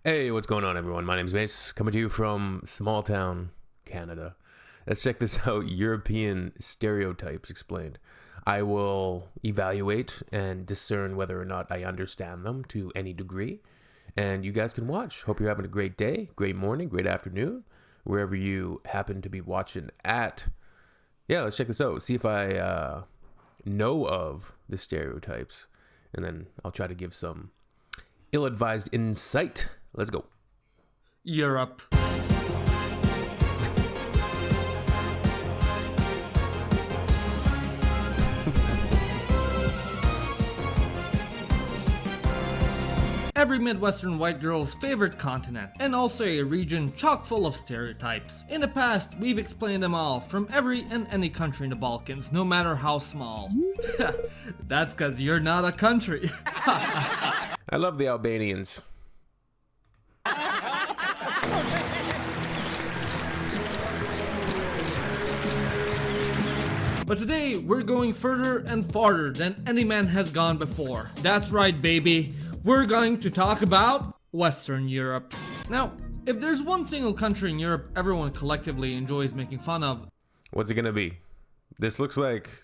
Hey, what's going on, everyone? My name's Mace, coming to you from small town Canada. Let's check this out. European stereotypes explained. I will evaluate and discern whether or not I understand them to any degree. And you guys can watch. Hope you're having a great day, great morning, great afternoon, wherever you happen to be watching at. Yeah, let's check this out. See if I know of the stereotypes. And then I'll try to give some ill-advised insight. Let's go. Europe. Every Midwestern white girl's favorite continent, and also a region chock full of stereotypes. In the past, we've explained them all, from every and any country in the Balkans, no matter how small. That's cause you're not a country. I love the Albanians. But today, we're going further and farther than any man has gone before. That's right, baby. We're going to talk about Western Europe. Now, if there's one single country in Europe everyone collectively enjoys making fun of, what's it gonna be? This looks like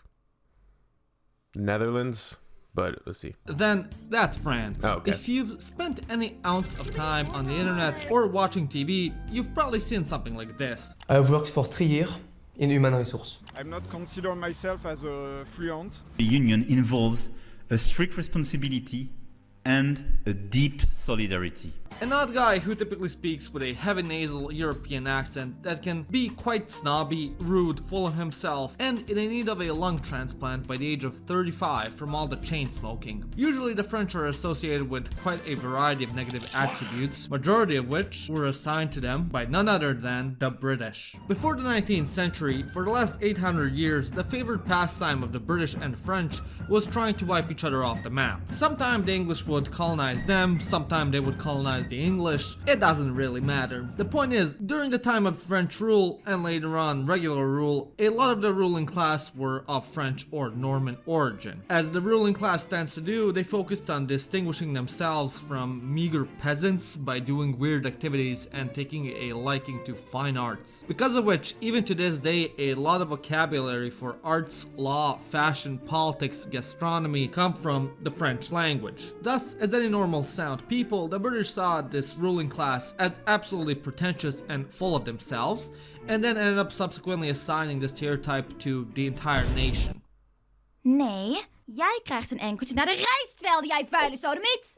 Netherlands, but let's see. Then that's France. Oh, okay. If you've spent any ounce of time on the internet or watching TV, you've probably seen something like this. I've worked for 3 years in human resource. I'm not consider myself as a fluent. The union involves a strict responsibility and a deep solidarity. An odd guy who typically speaks with a heavy nasal European accent that can be quite snobby, rude, full of himself, and in need of a lung transplant by the age of 35 from all the chain smoking. Usually the French are associated with quite a variety of negative attributes, majority of which were assigned to them by none other than the British. Before the 19th century, for the last 800 years, the favored pastime of the British and French was trying to wipe each other off the map. Sometimes the English would colonize them, sometimes they would colonize the English. It doesn't really matter. The point is, during the time of French rule and later on regular rule, a lot of the ruling class were of French or Norman origin. As the ruling class tends to do, they focused on distinguishing themselves from meager peasants by doing weird activities and taking a liking to fine arts. Because of which, even to this day, a lot of vocabulary for arts, law, fashion, politics, gastronomy come from the French language. Thus, as any normal sound people, the British saw this ruling class as absolutely pretentious and full of themselves, and then ended up subsequently assigning the stereotype to the entire nation. Nee, jij krijgt een enkeltje naar de rijstvelden, jij vuile sodomiet!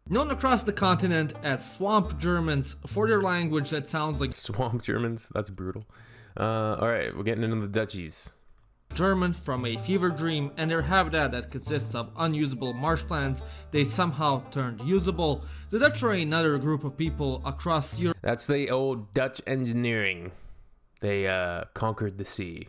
Known across the continent as Swamp Germans for their language that sounds like Swamp Germans? That's brutal. Alright, we're getting into the Dutchies. German from a fever dream, and their habitat that consists of unusable marshlands they somehow turned usable. The Dutch are another group of people across Europe. That's the old Dutch engineering. They conquered the sea.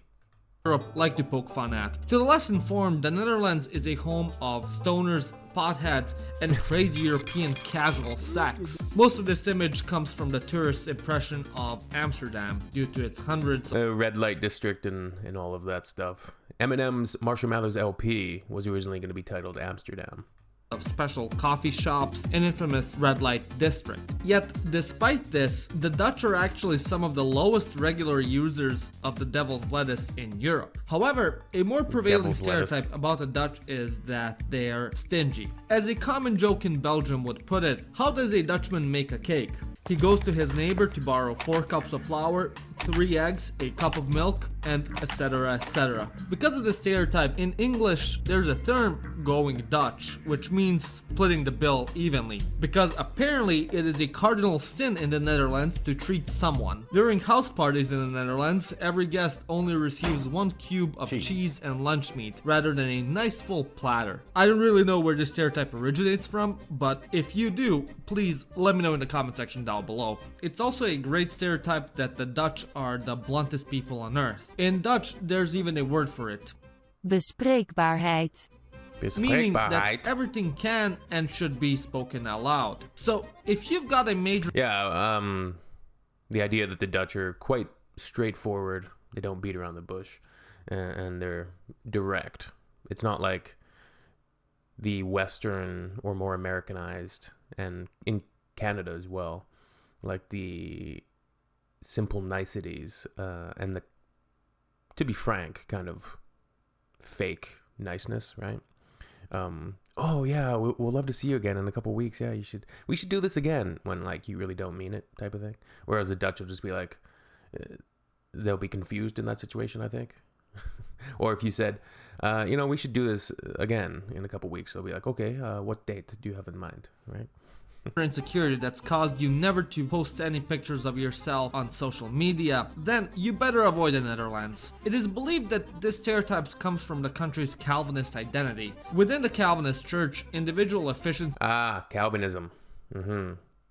Like to poke fun at. To the less informed, the Netherlands is a home of stoners, potheads, and crazy European casual sex. Most of this image comes from the tourist's impression of Amsterdam due to its hundreds The red light district and all of that stuff. Eminem's Marshall Mathers LP was originally going to be titled Amsterdam. of special coffee shops and infamous red light district. Yet, despite this, the Dutch are actually some of the lowest regular users of the devil's lettuce in Europe. However, a more prevailing stereotype about the Dutch is that they're stingy. As a common joke in Belgium would put it, how does a Dutchman make a cake? He goes to his neighbor to borrow 4 cups of flour, 3 eggs, a cup of milk, and etc, etc. Because of the stereotype, in English there's a term going Dutch, which means splitting the bill evenly, because apparently it is a cardinal sin in the Netherlands to treat someone. During house parties in the Netherlands, every guest only receives 1 cube of cheese and lunch meat, rather than a nice full platter. I don't really know where this stereotype originates from, but if you do, please let me know in the comment section down below. It's also a great stereotype that the Dutch are the bluntest people on earth. In Dutch, there's even a word for it. Bespreekbaarheid. Meaning that everything can and should be spoken out loud. So, if you've got a major... Yeah, the idea that the Dutch are quite straightforward, they don't beat around the bush, and they're direct. It's not like the Western or more Americanized, and in Canada as well, like the simple niceties and the, to be frank, kind of fake niceness, right? Oh yeah, we'll love to see you again in a couple weeks. Yeah, we should do this again, when like you really don't mean it, type of thing. Whereas the Dutch will just be like, they'll be confused in that situation, I think. Or if you said, we should do this again in a couple weeks, they'll be like, okay, what date do you have in mind, right? Insecurity that's caused you never to post any pictures of yourself on social media, then you better avoid the Netherlands. It is believed that this stereotypes comes from the country's Calvinist identity. Within the Calvinist church, individual efficiency, Calvinism.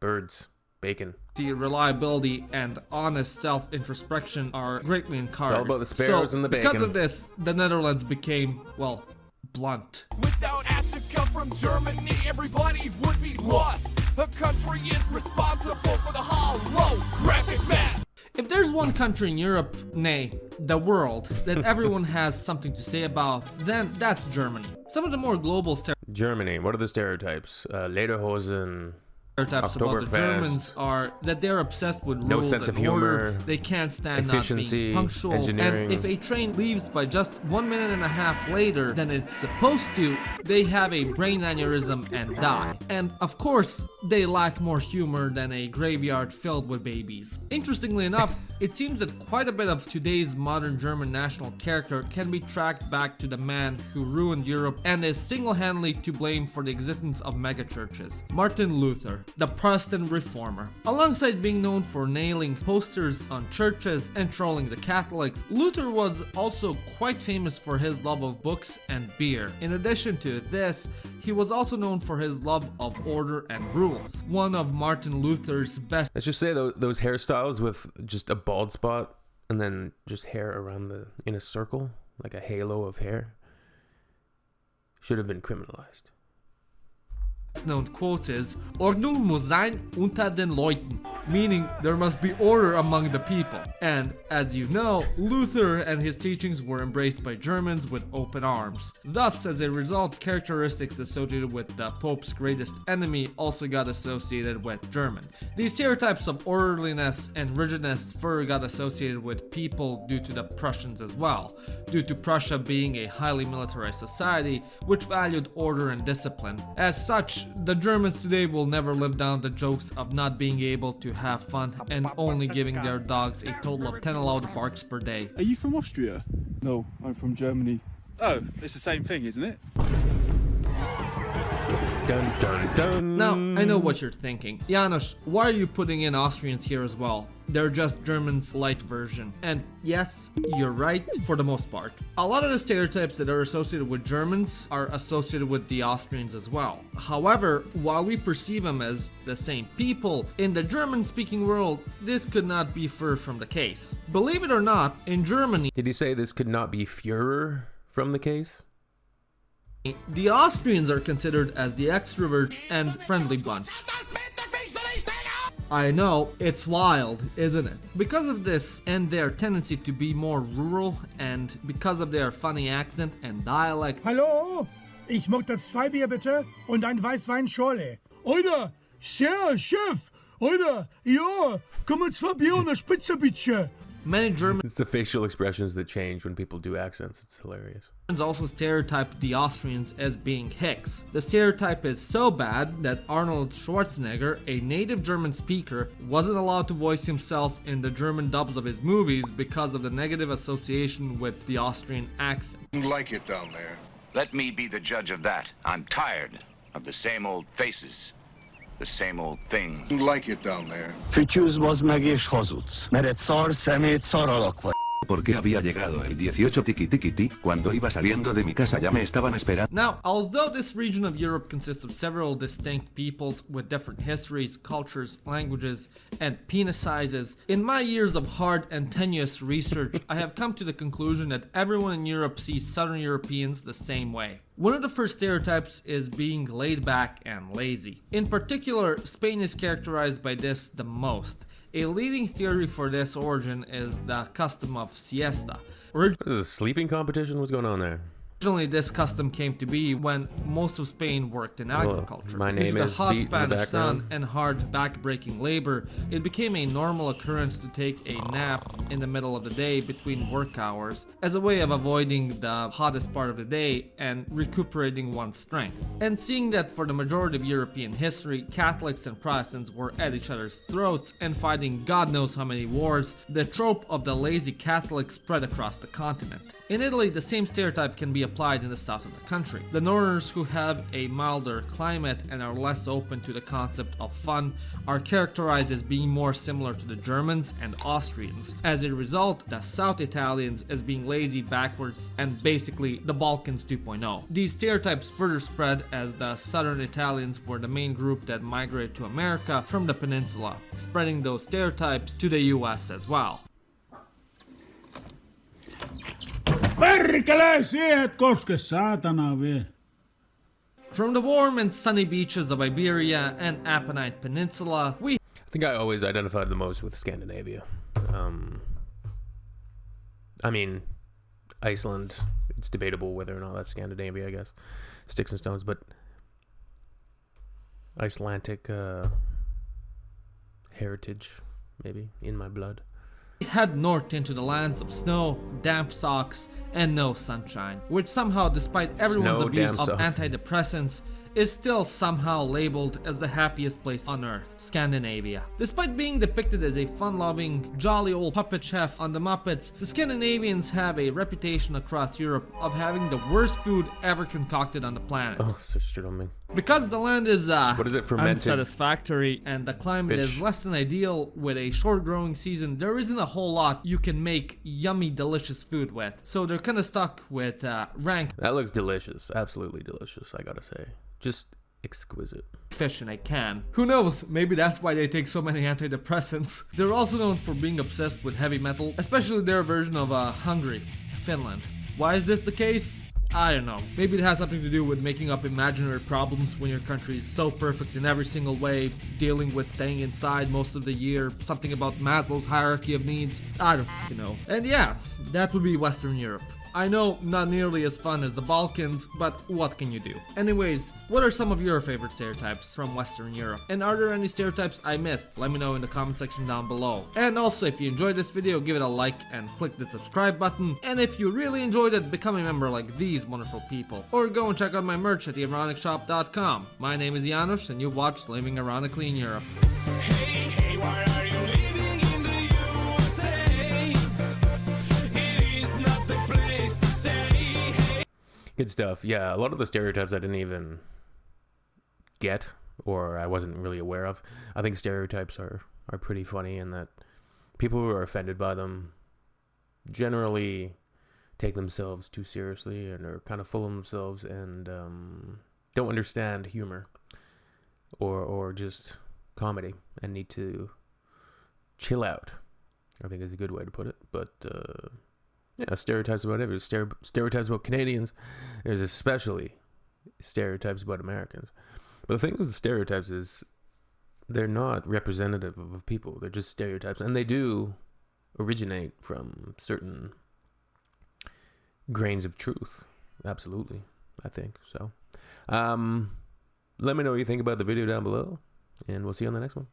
Birds, bacon. reliability, and honest self-introspection are greatly encouraged. It's all about the sparrows and the bacon. Because of this, the Netherlands became, well, blunt. Without acid come from Germany, everybody would be lost. A country is responsible for the hollow graphic map. If there's one country in Europe, nay, the world, that everyone has something to say about, then that's Germany. Some of the more global Germany, what are the stereotypes? Lederhosen. stereotypes about the Germans are that they're obsessed with No rules sense and of humor, order. They can't stand not efficiency, being punctual. engineering. And if a train leaves by just 1 minute and a half later than it's supposed to, they have a brain aneurysm and die. And of course, they lack more humor than a graveyard filled with babies. Interestingly enough, it seems that quite a bit of today's modern German national character can be tracked back to the man who ruined Europe and is single-handedly to blame for the existence of megachurches, Martin Luther, the Protestant reformer. Alongside being known for nailing posters on churches and trolling the Catholics, Luther was also quite famous for his love of books and beer. In addition to this, he was also known for his love of order and rules. One of Martin Luther's best— Let's just say those hairstyles with just a bald spot and then just hair around in a circle, like a halo of hair, should have been criminalized. known quote is Ordnung muss sein unter den Leuten, meaning there must be order among the people. And as you know, Luther and his teachings were embraced by Germans with open arms. Thus, as a result, characteristics associated with the Pope's greatest enemy also got associated with Germans. These stereotypes of orderliness and rigidness further got associated with people due to the Prussians as well, due to Prussia being a highly militarized society which valued order and discipline. As such, the Germans today will never live down the jokes of not being able to have fun and only giving their dogs a total of 10 allowed barks per day. Are you from Austria? No, I'm from Germany. Oh, it's the same thing, isn't it? Dun, dun, dun. Now, I know what you're thinking. Janos, why are you putting in Austrians here as well? They're just Germans' light version. And yes, you're right, for the most part. A lot of the stereotypes that are associated with Germans are associated with the Austrians as well. However, while we perceive them as the same people, in the German-speaking world, this could not be further from the case. Believe it or not, in Germany— Did he say this could not be further from the case? the Austrians are considered as the extroverts and friendly bunch. I know, it's wild, isn't it? Because of this and their tendency to be more rural, and because of their funny accent and dialect— Hallo? Ich mag das 2 Bier bitte und ein Weißwein Schorle. Oder, sehr Chef. Oder, ja, komm mit 2 Bier und eine Spitze bitte. many Germans It's the facial expressions that change when people do accents. It's hilarious. also stereotype the Austrians as being hicks. The stereotype is so bad that Arnold Schwarzenegger, a native German speaker, wasn't allowed to voice himself in the German dubs of his movies because of the negative association with the Austrian accent. Like it down there. Let me be the judge of that. I'm tired of the same old faces, the same old things. Like it down there. Fütyűz bazd meg és hazudsz, mert egy szar szemét szar alak vagy. Porque había llegado el 18 tiki cuando iba saliendo de mi casa ya me estaban esperando. Now, although this region of Europe consists of several distinct peoples with different histories, cultures, languages, and penis sizes, in my years of hard and tenuous research, I have come to the conclusion that everyone in Europe sees Southern Europeans the same way. One of the first stereotypes is being laid back and lazy. In particular, Spain is characterized by this the most. A leading theory for this origin is the custom of siesta. This is a sleeping competition? What's going on there? Originally, this custom came to be when most of Spain worked in agriculture. My name Due to is the hot Beat in the Spanish sun background. and hard back-breaking labor, it became a normal occurrence to take a nap in the middle of the day between work hours as a way of avoiding the hottest part of the day and recuperating one's strength. And seeing that for the majority of European history, Catholics and Protestants were at each other's throats and fighting God knows how many wars, the trope of the lazy Catholic spread across the continent. In Italy, the same stereotype can be applied in the south of the country. The northerners, who have a milder climate and are less open to the concept of fun, are characterized as being more similar to the Germans and Austrians. As a result, the South Italians as being lazy, backwards, and basically the Balkans 2.0. These stereotypes further spread as the Southern Italians were the main group that migrated to America from the peninsula, spreading those stereotypes to the US as well. Perkele, siihen koske, saatana vie. From the warm and sunny beaches of Iberia and Apennine Peninsula, I think I always identified the most with Scandinavia. I mean, Iceland, it's debatable whether or not that's Scandinavia, I guess. Sticks and stones, but Icelandic heritage, maybe, in my blood. head north into the lands of snow, damp socks, and no sunshine, which somehow, despite everyone's abuse of antidepressants, is still somehow labeled as the happiest place on earth, Scandinavia. Despite being depicted as a fun-loving, jolly old puppet chef on the Muppets, the Scandinavians have a reputation across Europe of having the worst food ever concocted on the planet. Oh, surströmming. Because the land is what is it, fermented? Unsatisfactory and the climate is less than ideal with a short growing season, there isn't a whole lot you can make yummy, delicious food with. So they're kind of stuck with rank. That looks delicious. Absolutely delicious, I gotta say. Just exquisite. Fish in a can. Who knows, maybe that's why they take so many antidepressants. They're also known for being obsessed with heavy metal, especially their version of Hungary, Finland. Why is this the case? I don't know. Maybe it has something to do with making up imaginary problems when your country is so perfect in every single way, dealing with staying inside most of the year, something about Maslow's hierarchy of needs. I don't know. And yeah, that would be Western Europe. I know, not nearly as fun as the Balkans, but what can you do? Anyways, what are some of your favorite stereotypes from Western Europe? And are there any stereotypes I missed? Let me know in the comment section down below. And also, if you enjoyed this video, give it a like and click the subscribe button. And if you really enjoyed it, become a member like these wonderful people. Or go and check out my merch at theIronicShop.com. My name is Janusz, and you've watched Living Ironically in Europe. Hey, why are you living in the USA? It is not the place to stay. Good stuff. Yeah, a lot of the stereotypes I didn't even get, or I wasn't really aware of. I think stereotypes are pretty funny, and that people who are offended by them generally take themselves too seriously and are kind of full of themselves and don't understand humor or just comedy and need to chill out, I think is a good way to put it. But yeah, stereotypes about everything. Stereotypes about Canadians. There's especially stereotypes about Americans. But the thing with stereotypes is they're not representative of people. They're just stereotypes. And they do originate from certain grains of truth. Absolutely, I think. So let me know what you think about the video down below. And we'll see you on the next one.